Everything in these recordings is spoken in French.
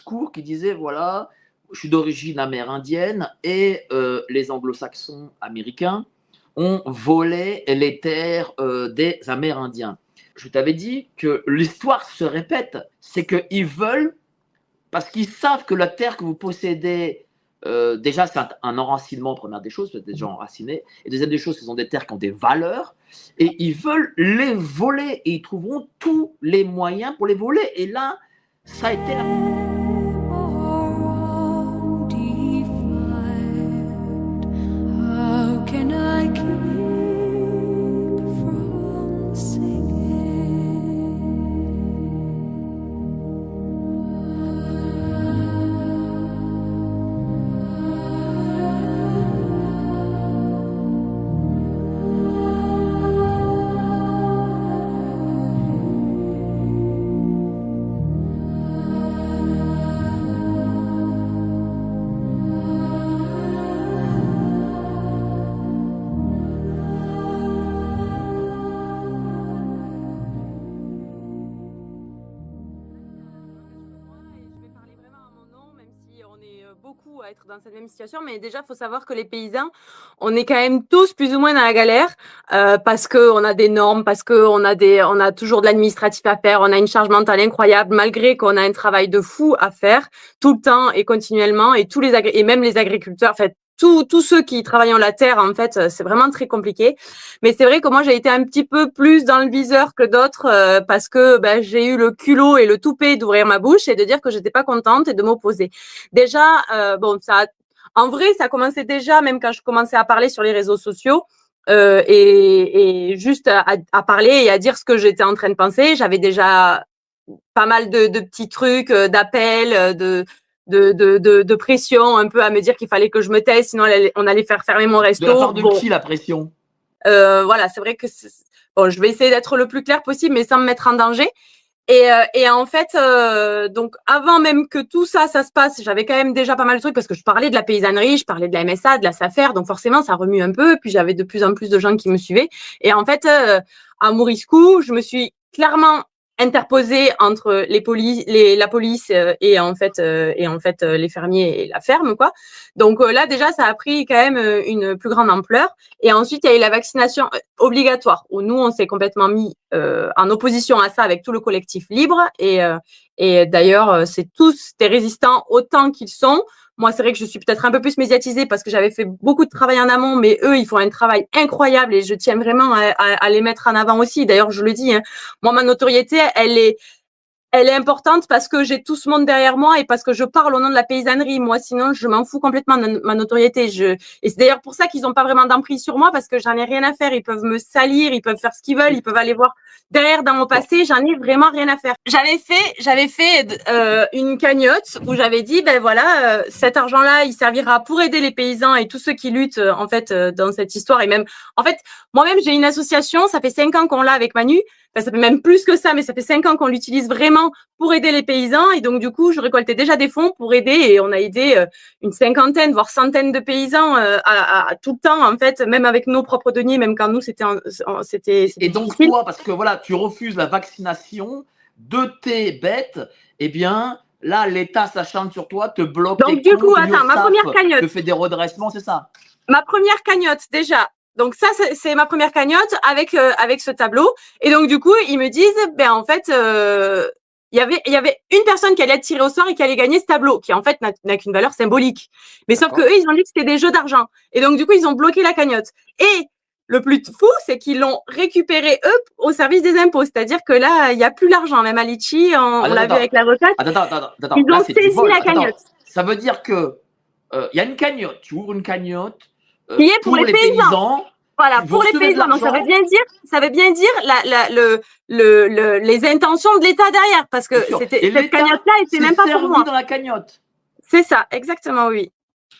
discours qui disait voilà, je suis d'origine amérindienne et les anglo-saxons américains ont volé les terres des Amérindiens. Je t'avais dit que l'histoire se répète, c'est qu'ils veulent, parce qu'ils savent que la terre que vous possédez, déjà c'est un enracinement, première des choses, vous êtes déjà enraciné, et deuxième des choses, ce sont des terres qui ont des valeurs, et ils veulent les voler, et ils trouveront tous les moyens pour les voler. Et là, ça a été la... beaucoup à être dans cette même situation, mais déjà, il faut savoir que les paysans, on est quand même tous plus ou moins dans la galère parce qu'on a des normes, parce qu'on a toujours de l'administratif à faire, on a une charge mentale incroyable, malgré qu'on a un travail de fou à faire tout le temps et continuellement, et et même les agriculteurs, en fait, tous ceux qui travaillent la terre, en fait, c'est vraiment très compliqué. Mais c'est vrai que moi, j'ai été un petit peu plus dans le viseur que d'autres parce que j'ai eu le culot et le toupet d'ouvrir ma bouche et de dire que j'étais pas contente et de m'opposer. Déjà, en vrai, ça commençait déjà, même quand je commençais à parler sur les réseaux sociaux. Et juste à parler et à dire ce que j'étais en train de penser. J'avais déjà pas mal de petits trucs, d'appels, de pression un peu à me dire qu'il fallait que je me taise, sinon on allait faire fermer mon resto. De la part de qui, la pression? Voilà, c'est vrai que bon, je vais essayer d'être le plus clair possible, mais sans me mettre en danger. Et en fait, donc avant même que tout ça se passe, j'avais quand même déjà pas mal de trucs parce que je parlais de la paysannerie, je parlais de la MSA, de la SAFER, donc forcément ça remue un peu. Puis j'avais de plus en plus de gens qui me suivaient. Et en fait, à Mouriscou, je me suis clairement interposée entre la police et les fermiers et la ferme, quoi. Donc là déjà ça a pris quand même une plus grande ampleur. Et ensuite il y a eu la vaccination obligatoire où nous on s'est complètement mis en opposition à ça avec tout le collectif libre et d'ailleurs c'est tous des résistants autant qu'ils sont. Moi, c'est vrai que je suis peut-être un peu plus médiatisée parce que j'avais fait beaucoup de travail en amont, mais eux, ils font un travail incroyable et je tiens vraiment à les mettre en avant aussi. D'ailleurs, je le dis, hein, moi, ma notoriété, elle est importante parce que j'ai tout ce monde derrière moi et parce que je parle au nom de la paysannerie. Moi, sinon, je m'en fous complètement de ma notoriété. Et c'est d'ailleurs pour ça qu'ils n'ont pas vraiment d'emprise sur moi parce que j'en ai rien à faire. Ils peuvent me salir, ils peuvent faire ce qu'ils veulent, ils peuvent aller voir derrière dans mon passé. J'en ai vraiment rien à faire. J'avais fait une cagnotte où j'avais dit, ben voilà, cet argent-là, il servira pour aider les paysans et tous ceux qui luttent en fait dans cette histoire. Et même, en fait, moi-même, j'ai une association. Ça fait 5 ans qu'on l'a avec Manu. Enfin, ça fait même plus que ça, mais ça fait 5 ans qu'on l'utilise vraiment pour aider les paysans. Et donc, du coup, je récoltais déjà des fonds pour aider. Et on a aidé une cinquantaine, voire centaine de paysans à tout le temps, en fait, même avec nos propres deniers, même quand nous, c'était Et donc, difficile. toi, parce que voilà, tu refuses la vaccination de tes bêtes, eh bien, là, l'État s'acharne sur toi, te bloque Donc, tes du coup, comptes, attends, ma première cagnotte. te fait des redressements, c'est ça? Ma première cagnotte, déjà. Donc ça, c'est ma première cagnotte avec ce tableau. Et donc du coup, ils me disent, ben en fait, il y avait une personne qui allait être tirée au sort et qui allait gagner ce tableau, qui en fait n'a qu'une valeur symbolique. Mais sauf que eux, ils ont dit que c'était des jeux d'argent. Et donc du coup, ils ont bloqué la cagnotte. Et le plus fou, c'est qu'ils l'ont récupéré eux au service des impôts. C'est-à-dire que là, il n'y a plus l'argent. Même à Litchi, on l'a vu avec la retraite. Attends. Ils Là, ont saisi la cagnotte. Ça veut dire que il y a une cagnotte. Tu ouvres une cagnotte qui est pour les paysans. Voilà, pour les paysans. Donc ça veut bien dire les intentions de l'État derrière, parce que cette cagnotte-là était même pas pour moi. Dans la cagnotte. C'est ça, exactement, oui.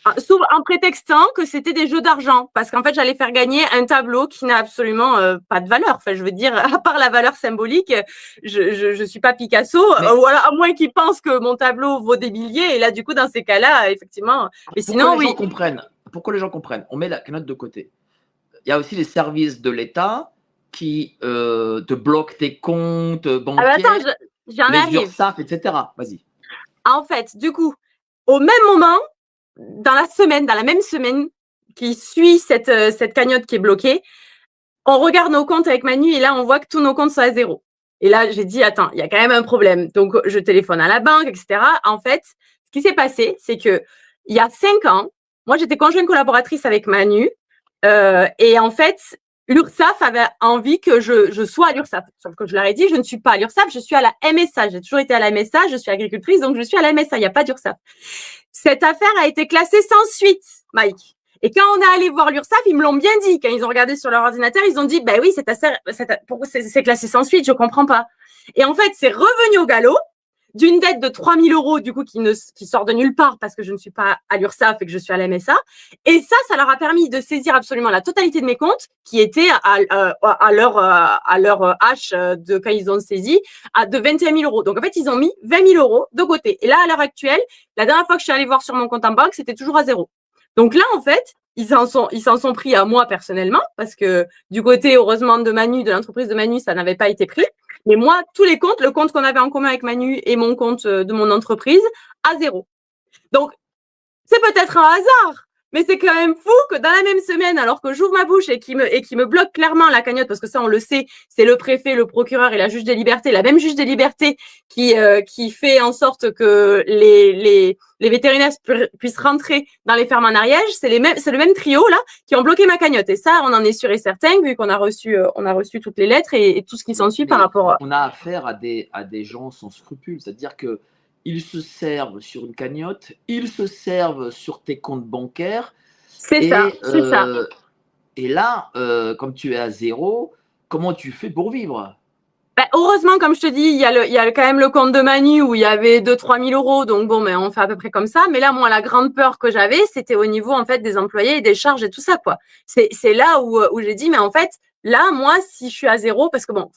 En prétextant que c'était des jeux d'argent, parce qu'en fait j'allais faire gagner un tableau qui n'a absolument pas de valeur. Enfin, je veux dire, à part la valeur symbolique, je suis pas Picasso. Voilà, à moins qu'ils pensent que mon tableau vaut des milliers. Et là, du coup, dans ces cas-là, effectivement. Mais sinon, oui. Pourquoi les gens comprennent, on met la cagnotte de côté. Il y a aussi les services de l'État qui te bloquent tes comptes bancaires, Attends, j'en arrive. URSSAF, etc. Vas-y. En fait, du coup, au même moment, dans la même semaine qui suit cette cagnotte qui est bloquée, on regarde nos comptes avec Manu et là, on voit que tous nos comptes sont à zéro. Et là, j'ai dit, attends, il y a quand même un problème. Donc, je téléphone à la banque, etc. En fait, ce qui s'est passé, c'est que il y a 5 ans, moi, j'étais conjointe collaboratrice avec Manu. Et en fait, l'URSSAF avait envie que je sois à l'URSSAF. Sauf que je leur ai dit, je ne suis pas à l'URSSAF, je suis à la MSA. J'ai toujours été à la MSA, je suis agricultrice, donc je suis à la MSA, il n'y a pas d'URSSAF. Cette affaire a été classée sans suite, Mike. Et quand on est allé voir l'URSSAF, ils me l'ont bien dit. Quand ils ont regardé sur leur ordinateur, ils ont dit, ben oui, c'est classé sans suite, je comprends pas. Et en fait, c'est revenu au galop d'une dette de 3 000 euros, du coup, qui sort de nulle part parce que je ne suis pas à l'URSSAF et que je suis à la MSA. Et ça leur a permis de saisir absolument la totalité de mes comptes qui étaient à leur hache de quand ils ont saisi de 21 000 euros. Donc, en fait, ils ont mis 20 000 euros de côté. Et là, à l'heure actuelle, la dernière fois que je suis allée voir sur mon compte en banque, c'était toujours à zéro. Donc là, en fait, ils s'en sont pris à moi personnellement parce que du côté, heureusement, de Manu, de l'entreprise de Manu, ça n'avait pas été pris. Mais moi, tous les comptes, le compte qu'on avait en commun avec Manu et mon compte de mon entreprise, à zéro. Donc, c'est peut-être un hasard, mais c'est quand même fou que dans la même semaine, alors que j'ouvre ma bouche et qui me bloque clairement la cagnotte, parce que ça, on le sait, c'est le préfet, le procureur et la juge des libertés, la même juge des libertés qui fait en sorte que les vétérinaires puissent rentrer dans les fermes en Ariège. C'est le même trio, là, qui ont bloqué ma cagnotte. Et ça, on en est sûr et certain, vu qu'on a reçu toutes les lettres et tout ce qui s'ensuit par rapport. On a affaire à des gens sans scrupules, c'est-à-dire que ils se servent sur une cagnotte, ils se servent sur tes comptes bancaires. C'est ça. Et là, comme tu es à zéro, comment tu fais pour vivre? Ben, heureusement, comme je te dis, il y a quand même le compte de Manu où il y avait 2 000 – 3 000 euros. Donc bon, mais on fait à peu près comme ça. Mais là, moi, la grande peur que j'avais, c'était au niveau en fait des employés et des charges et tout ça, quoi. C'est là où j'ai dit, mais en fait, là, moi, si je suis à zéro, parce que bon,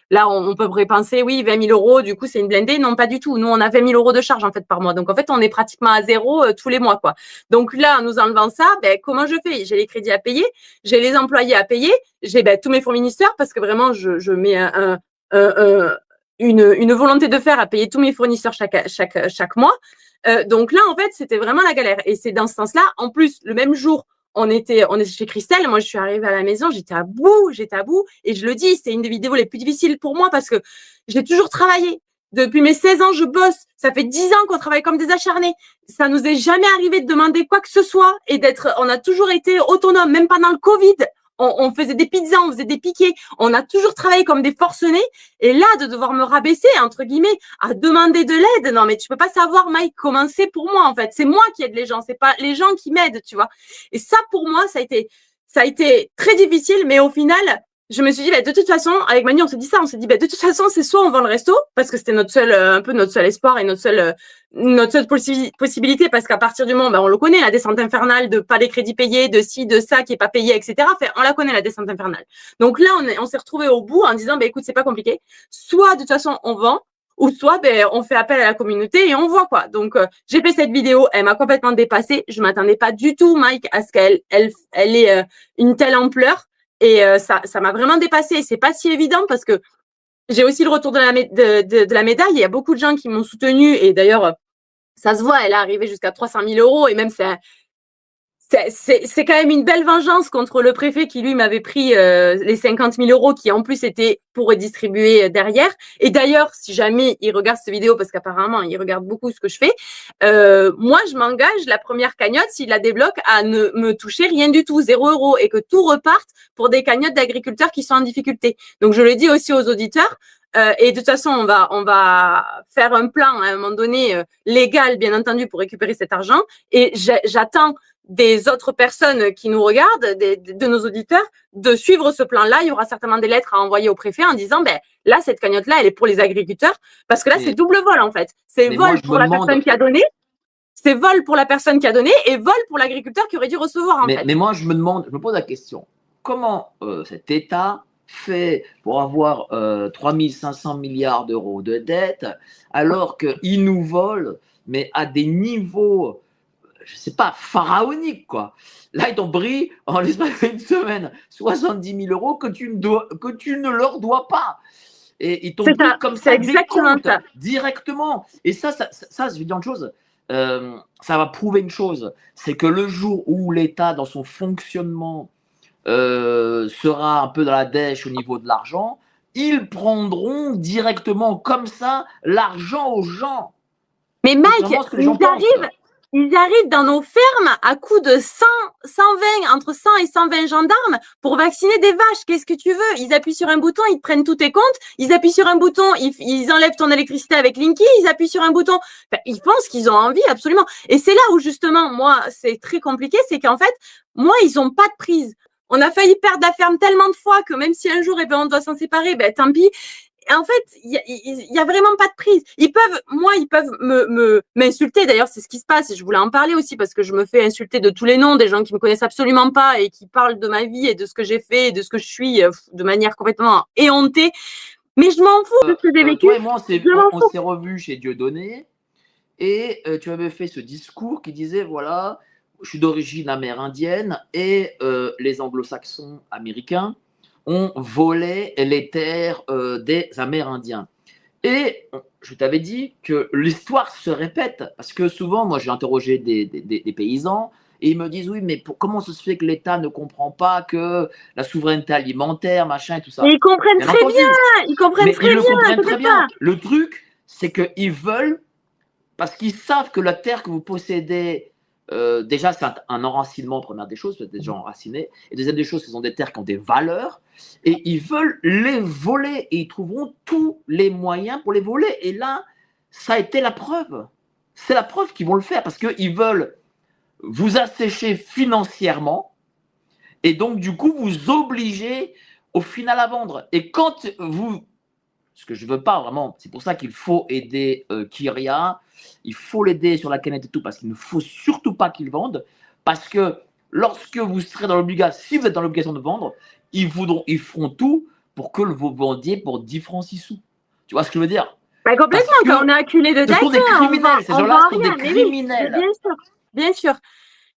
là, on peut penser, oui, 20 000 euros, du coup, c'est une blindée. Non, pas du tout. Nous, on a 20 000 euros de charges en fait par mois. Donc en fait, on est pratiquement à zéro tous les mois, quoi. Donc là, en nous enlevant ça, ben comment je fais? J'ai les crédits à payer, j'ai les employés à payer, j'ai tous mes fournisseurs parce que vraiment, je mets une volonté de faire à payer tous mes fournisseurs chaque mois. Donc là, en fait, c'était vraiment la galère. Et c'est dans ce sens-là, en plus, le même jour, on était chez Christelle. Moi, je suis arrivée à la maison, j'étais à bout. Et je le dis, c'est une des vidéos les plus difficiles pour moi parce que j'ai toujours travaillé. Depuis mes 16 ans, je bosse. Ça fait 10 ans qu'on travaille comme des acharnés. Ça nous est jamais arrivé de demander quoi que ce soit et on a toujours été autonome, même pendant le Covid. On faisait des pizzas, on faisait des piquets, on a toujours travaillé comme des forcenés. Et là, de devoir me rabaisser, entre guillemets, à demander de l'aide, non, mais tu peux pas savoir, Mike, comment c'est pour moi, en fait. C'est moi qui aide les gens, c'est pas les gens qui m'aident, tu vois. Et ça, pour moi, ça a été très difficile, mais au final, je me suis dit, de toute façon, avec Manu, on s'est dit ça, on s'est dit, de toute façon, c'est soit on vend le resto, parce que c'était un peu notre seul espoir et notre seule possibilité, parce qu'à partir du moment, on le connaît, la descente infernale de pas les crédits payés, de ci, de ça, qui est pas payé, etc. Enfin, on la connaît, la descente infernale. Donc là, on s'est retrouvé au bout en disant, écoute, c'est pas compliqué. Soit, de toute façon, on vend, ou soit, on fait appel à la communauté et on voit, quoi. Donc, j'ai fait cette vidéo, elle m'a complètement dépassée. Je m'attendais pas du tout, Mike, à ce qu'elle ait une telle ampleur. Et ça m'a vraiment dépassée. C'est pas si évident parce que j'ai aussi le retour de la médaille. Il y a beaucoup de gens qui m'ont soutenue et d'ailleurs, ça se voit, elle est arrivée jusqu'à 300 000 euros et même c'est quand même une belle vengeance contre le préfet qui, lui, m'avait pris les 50 000 euros qui, en plus, étaient pour redistribuer derrière. Et d'ailleurs, si jamais il regarde cette vidéo, parce qu'apparemment, il regarde beaucoup ce que je fais, moi, je m'engage, la première cagnotte, s'il la débloque, à ne me toucher rien du tout, 0 euros, et que tout reparte pour des cagnottes d'agriculteurs qui sont en difficulté. Donc, je le dis aussi aux auditeurs, et de toute façon, on va faire un plan à un moment donné légal, bien entendu, pour récupérer cet argent. Et j'attends des autres personnes qui nous regardent, de nos auditeurs, de suivre ce plan-là. Il y aura certainement des lettres à envoyer au préfet en disant, là, cette cagnotte-là, elle est pour les agriculteurs, parce que là, c'est double vol, en fait. C'est vol pour la personne qui a donné, c'est vol pour la personne qui a donné et vol pour l'agriculteur qui aurait dû recevoir, en fait. Mais moi, je me pose la question, comment cet État fait pour avoir 3 500 milliards d'euros de dette, alors qu'il nous vole, mais à des niveaux, je ne sais pas, pharaoniques, quoi. Là, ils t'ont pris, en l'espace d'une semaine, 70 000 euros que tu ne leur dois pas. et ils C'est t'ont pris ça, comme c'est ça des exactement comptes ça. directement. Et ça, je vais dire une chose, ça va prouver une chose, c'est que le jour où l'État, dans son fonctionnement, sera un peu dans la dèche au niveau de l'argent, ils prendront directement comme ça l'argent aux gens. Mais Mike, Contrairement à ce que les gens pensent. ils arrivent dans nos fermes à coups de 100, 120, entre 100 et 120 gendarmes pour vacciner des vaches. Qu'est-ce que tu veux? Ils appuient sur un bouton, ils te prennent tous tes comptes. Ils appuient sur un bouton, ils enlèvent ton électricité avec Linky. Ils appuient sur un bouton. Enfin, ils pensent qu'ils ont envie, absolument. Et c'est là où, justement, moi, c'est très compliqué. C'est qu'en fait, moi, ils ont pas de prise. On a failli perdre la ferme tellement de fois que même si un jour, on doit s'en séparer, tant pis. En fait, il y a vraiment pas de prise. Ils peuvent m'insulter. D'ailleurs, c'est ce qui se passe. Et je voulais en parler aussi parce que je me fais insulter de tous les noms, des gens qui me connaissent absolument pas et qui parlent de ma vie et de ce que j'ai fait et de ce que je suis de manière complètement éhontée. Mais je m'en fous de ce que j'ai vécu. Toi et moi, on fous. s'est revus chez Dieudonné et tu avais fait ce discours qui disait voilà, je suis d'origine amérindienne et les anglo-saxons américains ont volé les terres des Amérindiens. Et je t'avais dit que l'histoire se répète, parce que souvent, moi, j'ai interrogé des paysans, et ils me disent, oui, mais comment ça se fait que l'État ne comprend pas que la souveraineté alimentaire, machin, et tout Et ça? ils comprennent Bien très entendu, bien. Ils comprennent mais ils très le bien. comprennent très Peut-être pas. bien. Le truc, c'est qu'ils veulent, parce qu'ils savent que la terre que vous possédez, déjà, c'est un enracinement, première des choses, vous êtes déjà enraciné. Et deuxième des choses, ce sont des terres qui ont des valeurs. Et ils veulent les voler. Et ils trouveront tous les moyens pour les voler. Et là, ça a été la preuve. C'est la preuve qu'ils vont le faire parce qu'ils veulent vous assécher financièrement. Et donc, du coup, vous obliger au final à vendre. Et quand vous ce que je ne veux pas vraiment. C'est pour ça qu'il faut aider Kyria. Il faut l'aider sur la canette et tout, parce qu'il ne faut surtout pas qu'il vende. Parce que lorsque vous serez dans l'obligation, si vous êtes dans l'obligation de vendre, ils feront tout pour que vous vendiez pour 10 francs 6 sous. Tu vois ce que je veux dire? Complètement. Parce Quand on que est acculé de ce dette, sont des criminels. Ces on gens-là vend sont rien. des Mais oui, mais criminels. bien sûr, bien sûr.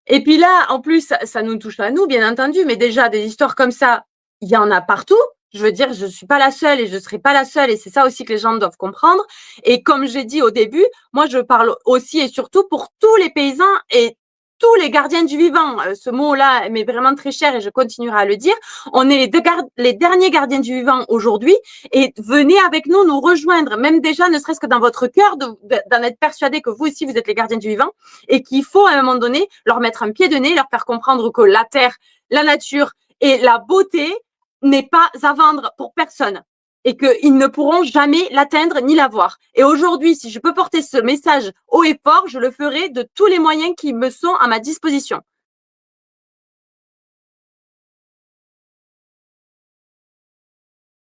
Et puis là, en plus, ça nous touche à nous, bien entendu, mais déjà, des histoires comme ça, il y en a partout. Je veux dire, je suis pas la seule et je serai pas la seule et c'est ça aussi que les gens doivent comprendre. Et comme j'ai dit au début, moi, je parle aussi et surtout pour tous les paysans et tous les gardiens du vivant. Ce mot-là m'est vraiment très cher et je continuerai à le dire. On est les derniers gardiens du vivant aujourd'hui et venez avec nous nous rejoindre, même déjà, ne serait-ce que dans votre cœur, d'en être persuadé que vous aussi, vous êtes les gardiens du vivant et qu'il faut à un moment donné leur mettre un pied de nez, leur faire comprendre que la terre, la nature et la beauté n'est pas à vendre pour personne et qu'ils ne pourront jamais l'atteindre ni l'avoir. Et aujourd'hui, si je peux porter ce message haut et fort, je le ferai de tous les moyens qui me sont à ma disposition.